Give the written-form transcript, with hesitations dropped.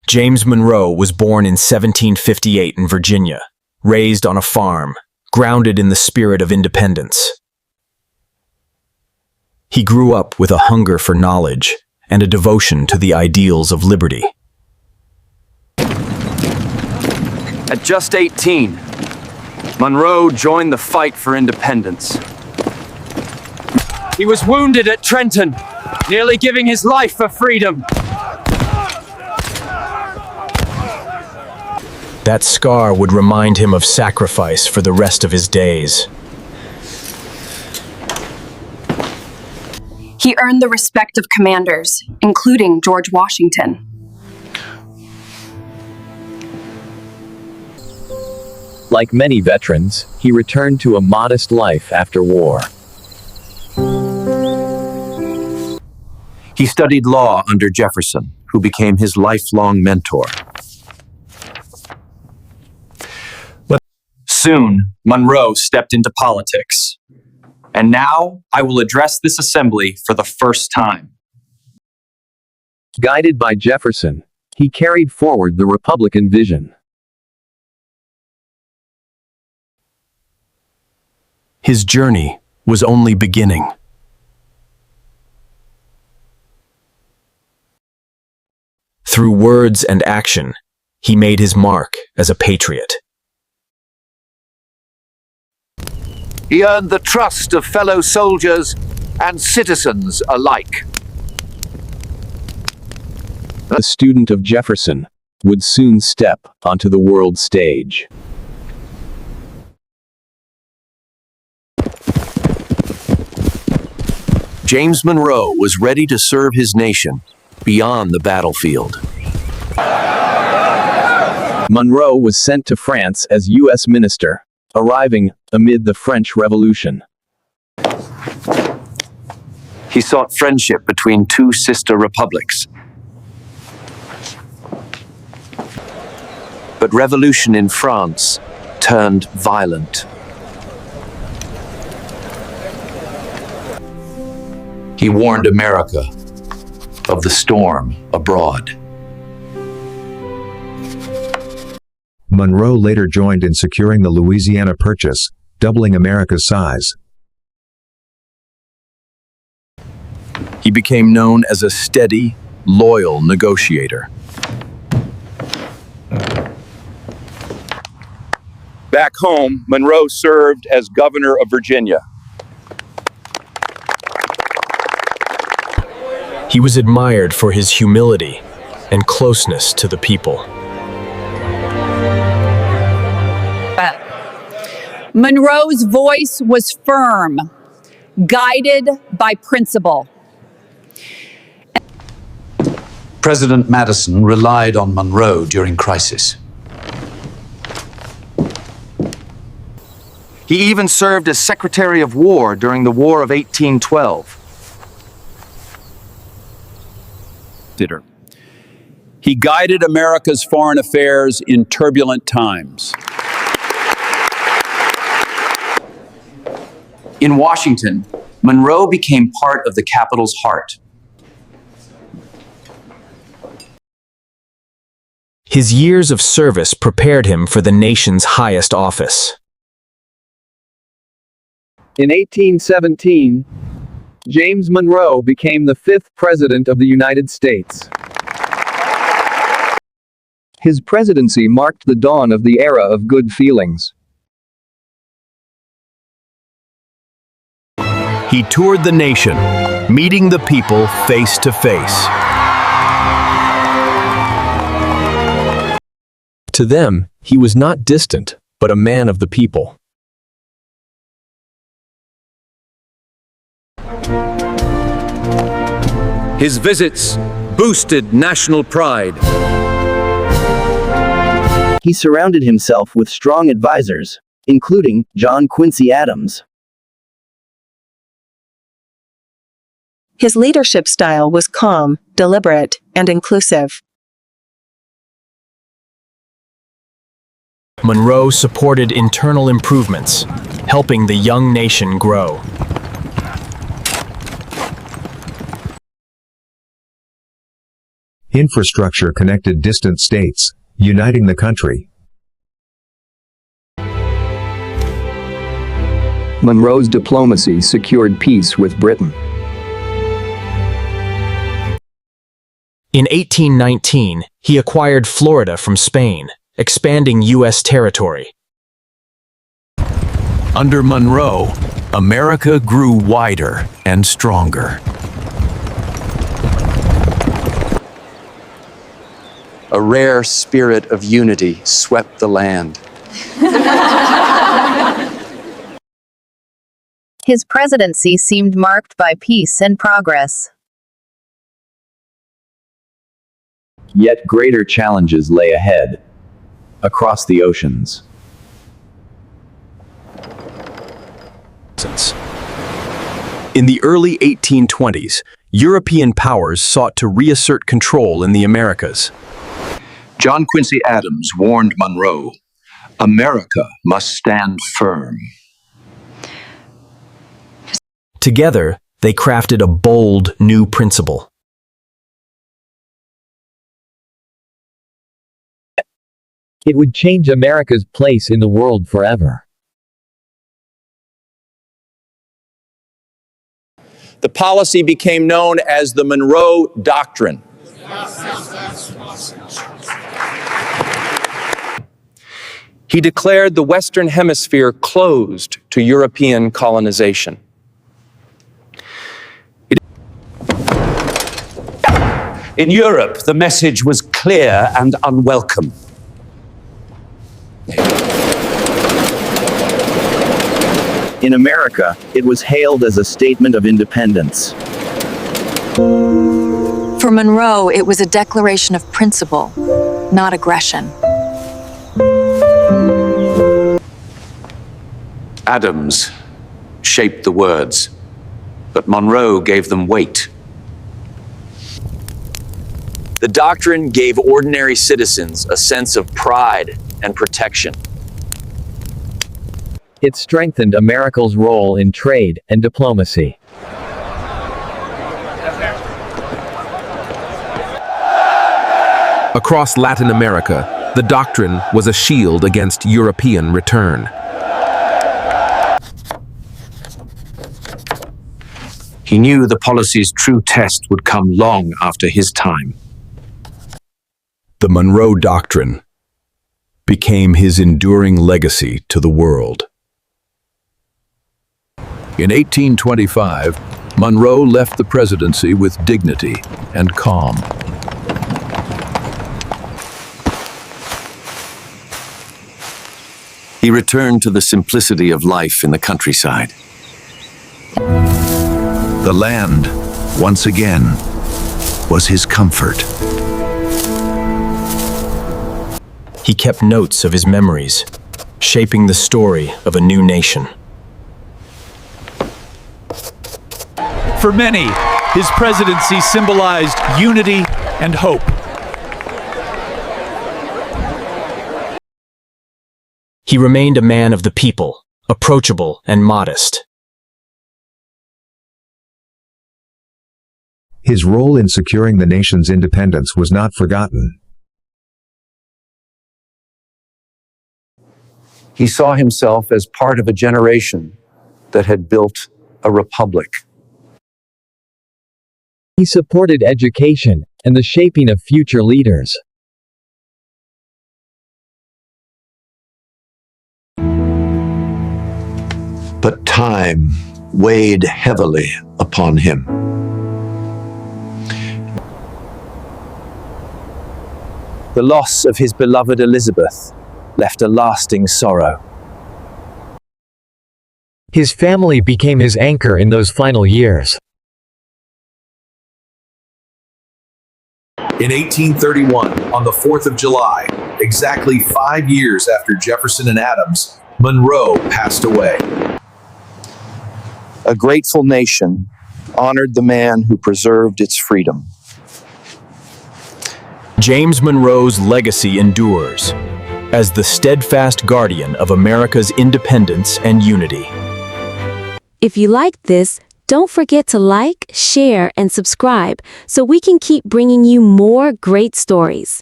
James Monroe was born in 1758 in Virginia, raised on a farm, grounded in the spirit of independence. He grew up with a hunger for knowledge and a devotion to the ideals of liberty. At just 18, Monroe joined the fight for independence. He was wounded at Trenton, nearly giving his life for freedom. That scar would remind him of sacrifice for the rest of his days. He earned the respect of commanders, including George Washington. Like many veterans, he returned to a modest life after war. He studied law under Jefferson, who became his lifelong mentor. Soon, Monroe stepped into politics. And now, I will address this assembly for the first time. Guided by Jefferson, he carried forward the Republican vision. His journey was only beginning. Through words and action, he made his mark as a patriot. He earned the trust of fellow soldiers and citizens alike. A student of Jefferson would soon step onto the world stage. James Monroe was ready to serve his nation beyond the battlefield. Monroe was sent to France as U.S. minister, arriving amid the French Revolution. He sought friendship between two sister republics. But revolution in France turned violent. He warned America of the storm abroad. Monroe later joined in securing the Louisiana Purchase, doubling America's size. He became known as a steady, loyal negotiator. Back home, Monroe served as governor of Virginia. He was admired for his humility and closeness to the people. Monroe's voice was firm, guided by principle. President Madison relied on Monroe during crisis. He even served as Secretary of War during the War of 1812. He guided America's foreign affairs in turbulent times. In Washington, Monroe became part of the Capitol's heart. His years of service prepared him for the nation's highest office. In 1817, James Monroe became the 5th President of the United States. His presidency marked the dawn of the era of good feelings. He toured the nation, meeting the people face to face. To them, he was not distant, but a man of the people. His visits boosted national pride. He surrounded himself with strong advisors, including John Quincy Adams. His leadership style was calm, deliberate, and inclusive. Monroe supported internal improvements, helping the young nation grow. Infrastructure connected distant states, uniting the country. Monroe's diplomacy secured peace with Britain. In 1819, he acquired Florida from Spain, expanding U.S. territory. Under Monroe, America grew wider and stronger. A rare spirit of unity swept the land. His presidency seemed marked by peace and progress. Yet greater challenges lay ahead, across the oceans. In the early 1820s, European powers sought to reassert control in the Americas. John Quincy Adams warned Monroe, America must stand firm. Together, they crafted a bold new principle. It would change America's place in the world forever. The policy became known as the Monroe Doctrine. He declared the Western Hemisphere closed to European colonization. In Europe, the message was clear and unwelcome. In America, it was hailed as a statement of independence. For Monroe, it was a declaration of principle, not aggression. Adams shaped the words, but Monroe gave them weight. The doctrine gave ordinary citizens a sense of pride and protection. It strengthened America's role in trade and diplomacy. Across Latin America, the doctrine was a shield against European return. He knew the policy's true test would come long after his time. The Monroe Doctrine became his enduring legacy to the world. In 1825, Monroe left the presidency with dignity and calm. He returned to the simplicity of life in the countryside. The land, once again, was his comfort. He kept notes of his memories, shaping the story of a new nation. For many, his presidency symbolized unity and hope. He remained a man of the people, approachable and modest. His role in securing the nation's independence was not forgotten. He saw himself as part of a generation that had built a republic. He supported education and the shaping of future leaders. But time weighed heavily upon him. The loss of his beloved Elizabeth left a lasting sorrow. His family became his anchor in those final years. In 1831, on the 4th of July, exactly 5 years after Jefferson and Adams, Monroe passed away. A grateful nation honored the man who preserved its freedom. James Monroe's legacy endures as the steadfast guardian of America's independence and unity. If you liked this, Don't forget to like, share, and subscribe so we can keep bringing you more great stories.